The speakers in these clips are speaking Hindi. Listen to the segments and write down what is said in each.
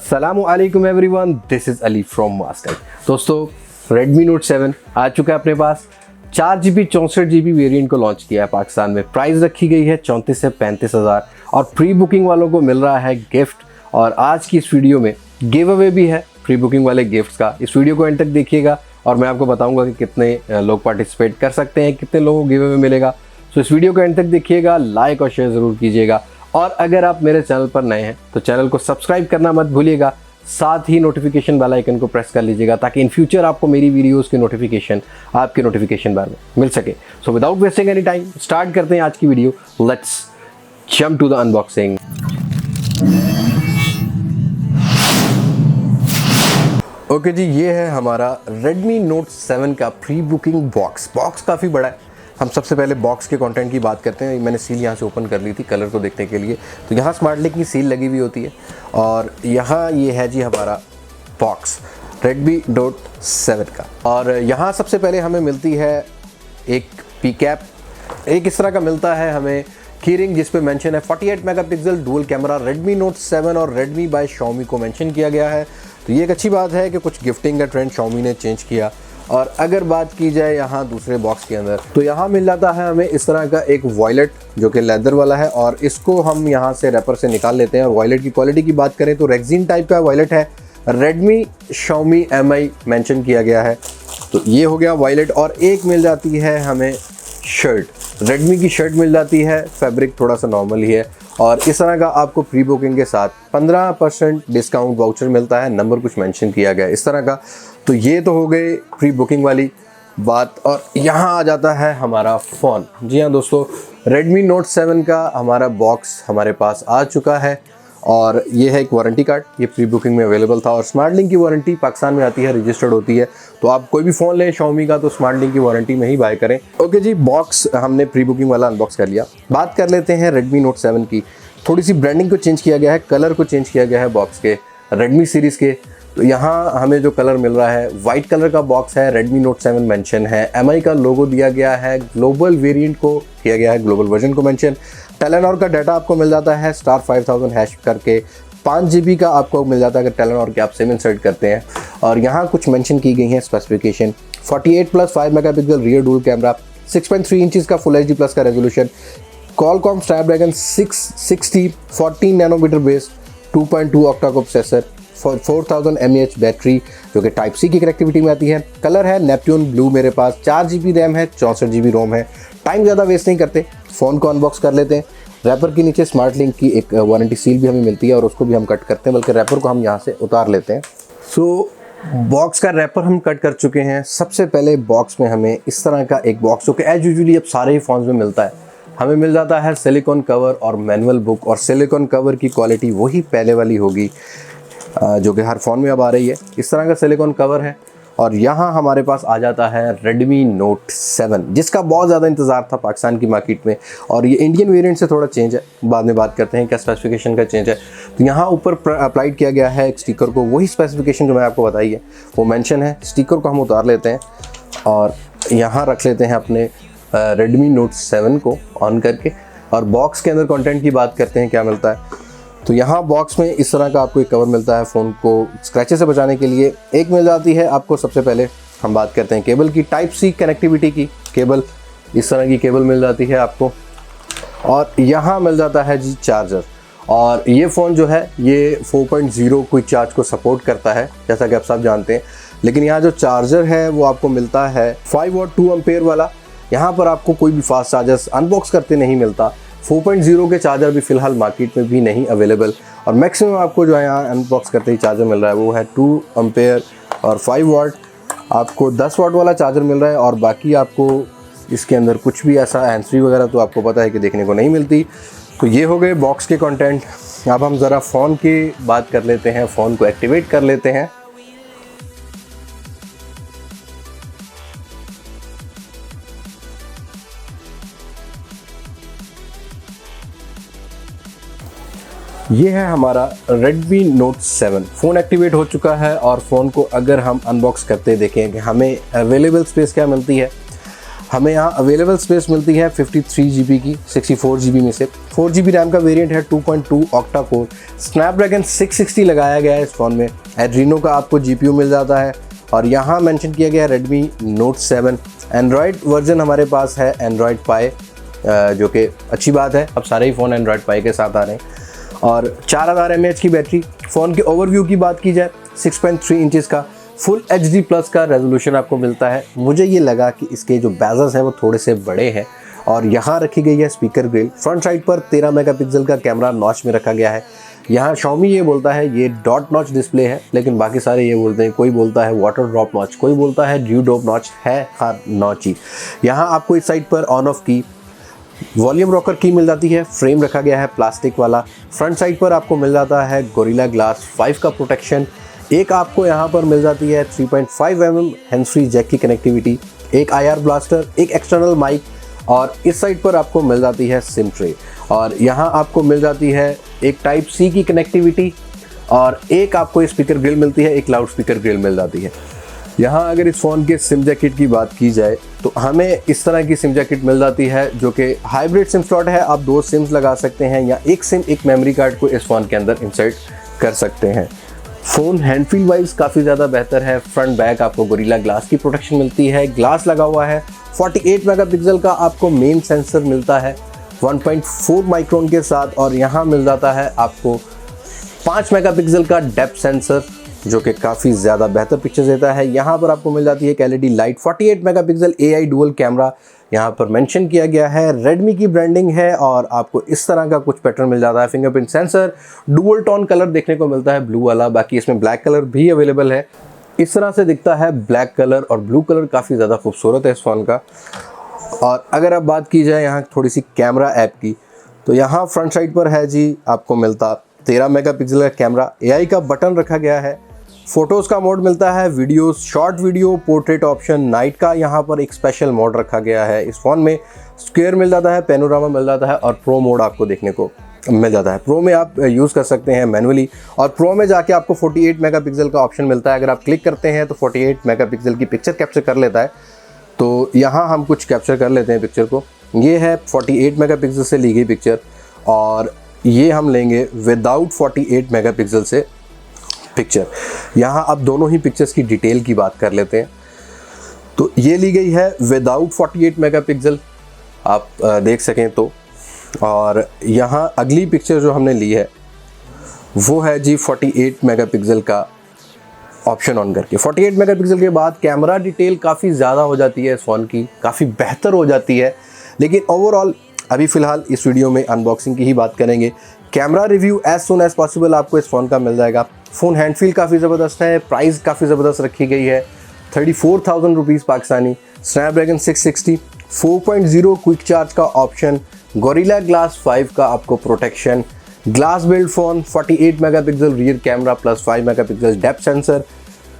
अस्सलामुअलैकुम everyone, this is Ali from master. दोस्तों, Redmi Note 7 आ चुका है अपने पास। 4GB 64GB वेरिएंट को लॉन्च किया है पाकिस्तान में। प्राइस रखी गई है 34 से 35 हज़ार और प्री बुकिंग वालों को मिल रहा है गिफ्ट। और आज की इस वीडियो में गिव अवे भी है प्री बुकिंग वाले गिफ्ट्स का। इस वीडियो को एंड तक देखिएगा और मैं आपको बताऊंगा कि कितने लोग पार्टिसिपेट कर सकते हैं, कितने लोगों को गिव अवे मिलेगा। सो इस वीडियो को एंड तक देखिएगा, लाइक और शेयर ज़रूर कीजिएगा। और अगर आप मेरे चैनल पर नए हैं तो चैनल को सब्सक्राइब करना मत भूलिएगा, साथ ही नोटिफिकेशन बेल आइकन को प्रेस कर लीजिएगा ताकि इन फ्यूचर आपको मेरी वीडियोस की नोटिफिकेशन आपके नोटिफिकेशन बार में मिल सके। So without wasting any time start करते हैं आज की video. Let's jump to the unboxing. Okay जी, ये है हमारा Redmi Note 7 का प्री बुकिंग बॉक्स। बॉक्स काफ़ी बड़ा है। हम सबसे पहले बॉक्स के कंटेंट की बात करते हैं। मैंने सील यहाँ से ओपन कर ली थी कलर को देखने के लिए। तो यहाँ स्मार्ट लिंक की सील लगी हुई होती है और यहाँ ये है जी हमारा बॉक्स Redmi Note 7 का। और यहाँ सबसे पहले हमें मिलती है एक पी कैप। एक इस तरह का मिलता है हमें कीरिंग जिस पे मेंशन है 48 megapixel dual camera Redmi Note 7 और Redmi बाय Xiaomi को मेंशन किया गया है। तो ये एक अच्छी बात है कि कुछ गिफ्टिंग का ट्रेंड Xiaomi ने चेंज किया। और अगर बात की जाए यहाँ दूसरे बॉक्स के अंदर, तो यहाँ मिल जाता है हमें इस तरह का एक वॉयलेट जो कि लेदर वाला है और इसको हम यहाँ से रैपर से निकाल लेते हैं। और वॉयलेट की क्वालिटी की बात करें तो रेक्सिन टाइप का वॉयलेट है। Redmi Xiaomi Mi मेंशन किया गया है। तो ये हो गया वॉयलेट। और एक मिल जाती है हमें शर्ट, Redmi की शर्ट मिल जाती है। फैब्रिक थोड़ा सा नॉर्मल ही है और इस तरह का आपको प्री बुकिंग के साथ 15% डिस्काउंट वाउचर मिलता है। नंबर कुछ मेंशन किया गया है इस तरह का। तो ये तो हो गए प्री बुकिंग वाली बात। और यहाँ आ जाता है हमारा फ़ोन। जी हाँ दोस्तों, Redmi Note 7 का हमारा बॉक्स हमारे पास आ चुका है। और ये है एक वारंटी कार्ड, ये प्री बुकिंग में अवेलेबल था। और स्मार्ट लिंक की वारंटी पाकिस्तान में आती है, रजिस्टर्ड होती है। तो आप कोई भी फ़ोन लें Xiaomi का तो स्मार्ट लिंक की वारंटी में ही बाय करें। ओके जी, बॉक्स हमने प्री बुकिंग वाला अनबॉक्स कर लिया। बात कर लेते हैं Redmi Note 7 की। थोड़ी सी ब्रांडिंग को चेंज किया गया है, कलर को चेंज किया गया है बॉक्स के Redmi सीरीज़ के। तो यहाँ हमें जो कलर मिल रहा है वाइट कलर का बॉक्स है। Redmi Note 7 मेंशन है, MI का लोगो दिया गया है, ग्लोबल वेरिएंट को किया गया है, ग्लोबल वर्जन को मेंशन। टेलेनॉर का डाटा आपको मिल जाता है *5000 हैश करके। 5GB का आपको मिल जाता है अगर टेलेनॉर के आप सिम इंसर्ट करते हैं। और यहाँ कुछ मेंशन की गई हैं specification. 48+5 megapixel rear dual camera, 6.3 inches का फुल HD प्लस का resolution, Qualcomm Snapdragon 660 14 nanometer base, 2.2 octa core processor, 4000 mAh battery जो कि टाइप सी की कनेक्टिविटी में आती है। कलर है नेपट्यून ब्लू मेरे पास। 4GB रैम है, 64GB रोम है। टाइम ज़्यादा वेस्ट नहीं करते, फ़ोन को अनबॉक्स कर लेते हैं। रैपर के नीचे स्मार्ट लिंक की एक वारंटी सील भी हमें मिलती है और उसको भी हम कट करते हैं, बल्कि रैपर को हम यहाँ से उतार लेते हैं। सो बॉक्स का रैपर हम कट कर चुके हैं। सबसे पहले बॉक्स में हमें इस तरह का एक बॉक्स जो कि एज यूजुअली अब सारे ही फ़ोन्स में मिलता है, हमें मिल जाता है सिलिकॉन कवर और मैनुअल बुक। और सिलिकॉन कवर की क्वालिटी वही पहले वाली होगी जो कि हर फ़ोन में अब आ रही है। इस तरह का सिलिकॉन कवर है। और यहाँ हमारे पास आ जाता है Redmi Note 7 जिसका बहुत ज़्यादा इंतज़ार था पाकिस्तान की मार्केट में। और ये इंडियन वेरिएंट से थोड़ा चेंज है, बाद में बात करते हैं क्या स्पेसिफिकेशन का चेंज है। तो यहाँ ऊपर अप्लाइड किया गया है एक स्टिकर को, वही स्पेसिफिकेशन जो मैं आपको बताई है वो मेंशन है। स्टिकर को हम उतार लेते हैं और यहाँ रख लेते हैं अपने Redmi Note 7 को ऑन करके। और बॉक्स के अंदर कंटेंट की बात करते हैं क्या मिलता है। तो यहाँ बॉक्स में इस तरह का आपको एक कवर मिलता है फ़ोन को स्क्रैचेस से बचाने के लिए। एक मिल जाती है आपको, सबसे पहले हम बात करते हैं केबल की, टाइप सी कनेक्टिविटी की केबल। इस तरह की केबल मिल जाती है आपको। और यहाँ मिल जाता है जी चार्जर। और ये फ़ोन जो है ये 4.0 क्विक चार्ज को सपोर्ट करता है जैसा कि आप सब जानते हैं। लेकिन यहाँ जो चार्जर है वो आपको मिलता है 5 वाट 2 एम्पेयर वाला। यहाँ पर आपको कोई भी फास्ट चार्जर्स अनबॉक्स करते नहीं मिलता। 4.0 के चार्जर भी फ़िलहाल मार्केट में भी नहीं अवेलेबल। और मैक्सिमम आपको जो है यहाँ अनबॉक्स करते ही चार्जर मिल रहा है वो है 2 एम्पेयर और 5 वाट। आपको 10 वाट वाला चार्जर मिल रहा है और बाकी आपको इसके अंदर कुछ भी ऐसा हैंड फ्री वगैरह तो आपको पता है कि देखने को नहीं मिलती। तो ये हो गए बॉक्स के कंटेंट। अब हम ज़रा फ़ोन की बात कर लेते हैं, फ़ोन को एक्टिवेट कर लेते हैं। ये है हमारा Redmi Note 7। फ़ोन एक्टिवेट हो चुका है और फ़ोन को अगर हम अनबॉक्स करते देखें कि हमें अवेलेबल स्पेस क्या मिलती है। हमें यहाँ अवेलेबल स्पेस मिलती है 53 GB की 64 GB में से। 4 GB रैम का वेरिएंट है, 2.2 ऑक्टा कोर, स्नैपड्रैगन 660 लगाया गया है इस फ़ोन में। एड्रीनो का आपको GPU मिल जाता है और यहाँ मेंशन किया गया है Redmi Note 7। एंड्रॉयड वर्जन हमारे पास है एंड्रॉयड पाई, जो कि अच्छी बात है, अब सारे ही फ़ोन एंड्रॉयड पाई के साथ आ रहे हैं। और 4000 mAh की बैटरी। फ़ोन के ओवरव्यू की बात की जाए, 6.3 इंचज़ का फुल HD प्लस का रेजोल्यूशन आपको मिलता है। मुझे ये लगा कि इसके जो बेजल्स हैं वो थोड़े से बड़े हैं और यहाँ रखी गई है स्पीकर ग्रिल। फ्रंट साइड पर 13 मेगापिक्सल का कैमरा नॉच में रखा गया है। यहाँ Xiaomi ये बोलता है ये डॉट नॉच डिस्प्ले है, लेकिन बाकी सारे ये बोलते हैं, कोई बोलता है वाटर ड्रॉप नॉच, कोई बोलता है ड्यू ड्रॉप नॉच, है हर नॉच ही। यहाँ आपको इस साइड पर ऑन ऑफ की, वॉल्यूम रॉकर की मिल जाती है, फ्रेम रखा गया है प्लास्टिक वाला। फ्रंट साइड पर आपको मिल जाता है गोरिल्ला ग्लास 5 का प्रोटेक्शन। एक आपको यहाँ पर मिल जाती है 3.5 mm हैंड्स फ्री जैक की कनेक्टिविटी, एक IR ब्लास्टर, एक एक्सटर्नल माइक और इस साइड पर आपको मिल जाती है सिम ट्रे। और यहाँ आपको मिल जाती है एक टाइप C की कनेक्टिविटी और एक आपको स्पीकर ग्रिल मिलती है, एक लाउड स्पीकर ग्रिल मिल जाती है। यहाँ अगर इस फ़ोन के सिम जैकेट की बात की जाए तो हमें इस तरह की सिम जैकेट मिल जाती है जो कि हाइब्रिड सिम स्लॉट है। आप 2 सिम्स लगा सकते हैं या एक सिम एक मेमोरी कार्ड को इस फ़ोन के अंदर इंसर्ट कर सकते हैं। फ़ोन हैंड फील वाइज काफ़ी ज़्यादा बेहतर है। फ्रंट बैक आपको गोरिल्ला ग्लास की प्रोटेक्शन मिलती है, ग्लास लगा हुआ है। 48 मेगापिक्सल का आपको मेन सेंसर मिलता है 1.4 माइक्रोन के साथ और यहाँ मिल जाता है आपको 5 मेगापिक्सल का डेप्थ सेंसर जो कि काफ़ी ज़्यादा बेहतर पिक्चर्स देता है। यहाँ पर आपको मिल जाती है एक LED light, 48 megapixel AI dual camera यहाँ पर मेंशन किया गया है। रेडमी की ब्रांडिंग है और आपको इस तरह का कुछ पैटर्न मिल जाता है। Fingerprint sensor, dual tone colour देखने को मिलता है ब्लू वाला, बाकी इसमें ब्लैक कलर भी अवेलेबल है। इस तरह से दिखता है ब्लैक कलर और ब्लू कलर काफ़ी ज़्यादा खूबसूरत है इस फ़ोन का। और अगर अब बात की जाए यहाँ थोड़ी सी कैमरा ऐप की, तो यहाँ फ्रंट साइड पर है जी आपको मिलता 13 मेगापिक्सल का कैमरा, AI का बटन रखा गया है, फ़ोटोज़ का मोड मिलता है, videos, short video, portrait option, night का यहाँ पर एक स्पेशल मोड रखा गया है। इस फ़ोन में स्क्वायर मिल जाता है, पैनोरामा मिल जाता है और प्रो मोड आपको देखने को मिल जाता है। प्रो में आप यूज़ कर सकते हैं मैनुअली और प्रो में जाके आपको 48 मेगापिक्सल का ऑप्शन मिलता है। अगर आप क्लिक करते हैं तो 48 मेगापिक्सल की पिक्चर कैप्चर कर लेता है। तो यहाँ हम कुछ कैप्चर कर लेते हैं पिक्चर को। ये है 48 मेगापिक्सल से ली गई पिक्चर और ये हम लेंगे विदाउट 48 मेगापिक्सल से पिक्चर। यहाँ अब दोनों ही पिक्चर्स की डिटेल की बात कर लेते हैं। तो ये ली गई है विदाउट 48 मेगापिक्सल, आप देख सकें तो। और यहाँ अगली पिक्चर जो हमने ली है वो है जी 48 मेगापिक्सल का ऑप्शन ऑन करके। 48 मेगापिक्सल के बाद कैमरा डिटेल काफ़ी ज़्यादा हो जाती है इस फ़ोन की, काफ़ी बेहतर हो जाती है। लेकिन ओवरऑल अभी फ़िलहाल इस वीडियो में अनबॉक्सिंग की ही बात करेंगे। Camera review as soon as possible आपको इस फ़ोन का मिल जाएगा। फ़ोन हैंड फील काफ़ी ज़बरदस्त है, प्राइस काफ़ी ज़बरदस्त रखी गई है, 34,000 rupees Pakistani. Snapdragon 660, 4.0 quick charge का ऑप्शन, गोरिल्ला ग्लास 5 का आपको protection, glass build phone, 48 megapixel rear camera plus 5 megapixel depth sensor.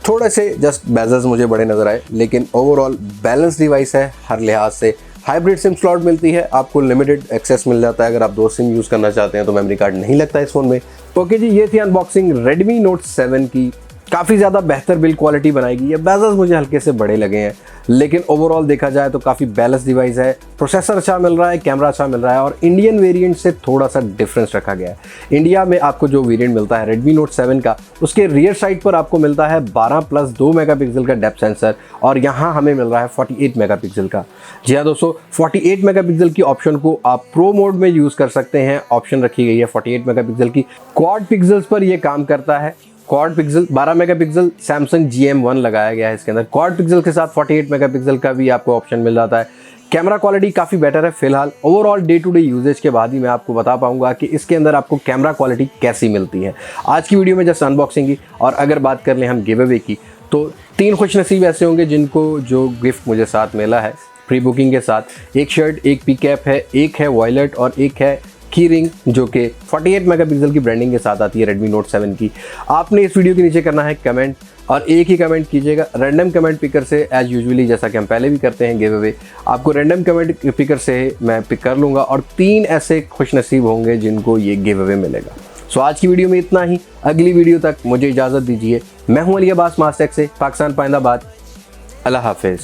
थोड़े से जस्ट बेजल्स मुझे बड़े नज़र आए, लेकिन ओवरऑल बैलेंस डिवाइस है हर लिहाज से। हाइब्रिड सिम स्लॉट मिलती है, आपको लिमिटेड एक्सेस मिल जाता है। अगर आप 2 सिम यूज़ करना चाहते हैं तो मेमोरी कार्ड नहीं लगता इस फ़ोन में। ओके जी, ये थी अनबॉक्सिंग Redmi Note 7 की। काफ़ी ज़्यादा बेहतर बिल्ड क्वालिटी बनाएगी। ये बेजल्स मुझे हल्के से बड़े लगे हैं, लेकिन ओवरऑल देखा जाए तो काफ़ी बैलेंस डिवाइस है। प्रोसेसर अच्छा मिल रहा है, कैमरा अच्छा मिल रहा है और इंडियन वेरिएंट से थोड़ा सा डिफरेंस रखा गया है। इंडिया में आपको जो वेरिएंट मिलता है Redmi Note 7 का, उसके रियर साइड पर आपको मिलता है 12+2 मेगापिक्सल का डेप्थ सेंसर और यहाँ हमें मिल रहा है 48 मेगापिक्सल का। जी हाँ दोस्तों, 48 मेगापिक्सल की ऑप्शन को आप प्रो मोड में यूज़ कर सकते हैं। ऑप्शन रखी गई है 48 मेगापिक्सल की। क्वाड पिक्सल्स पर ये काम करता है। Quad pixel 12 megapixel Samsung GM1 लगाया गया है इसके अंदर। क्वाड पिक्सल के साथ 48 मेगापिक्सल का भी आपको ऑप्शन मिल जाता है। कैमरा क्वालिटी काफ़ी बेटर है फिलहाल। Overall day to day usage के बाद ही मैं आपको बता पाऊंगा कि इसके अंदर आपको कैमरा क्वालिटी कैसी मिलती है। आज की वीडियो में जस्ट अनबॉक्सिंग की, और अगर बात कर लें हम गिव अवे की, तो 3 खुशनसीब ऐसे होंगे जिनको जो गिफ्ट मुझे साथ मिला है प्री बुकिंग के साथ। एक शर्ट, एक पी कैप है, एक है वॉयलेट और एक है की रिंग जो कि 48 मेगापिक्सल की ब्रांडिंग के साथ आती है Redmi Note 7 की। आपने इस वीडियो के नीचे करना है कमेंट, और एक ही कमेंट कीजिएगा रैंडम कमेंट पिकर से, एज यूजुअली जैसा कि हम पहले भी करते हैं गिव अवे। आपको रैंडम कमेंट पिकर से मैं पिक कर लूँगा और 3 ऐसे खुशनसीब होंगे जिनको ये गिव अवे मिलेगा। सो आज की वीडियो में इतना ही। अगली वीडियो तक मुझे इजाज़त दीजिए। मैं हूँ अली अब्बास मास्टेक से, पाकिस्तान पाइंदाबाद। अल्लाह हाफिज़।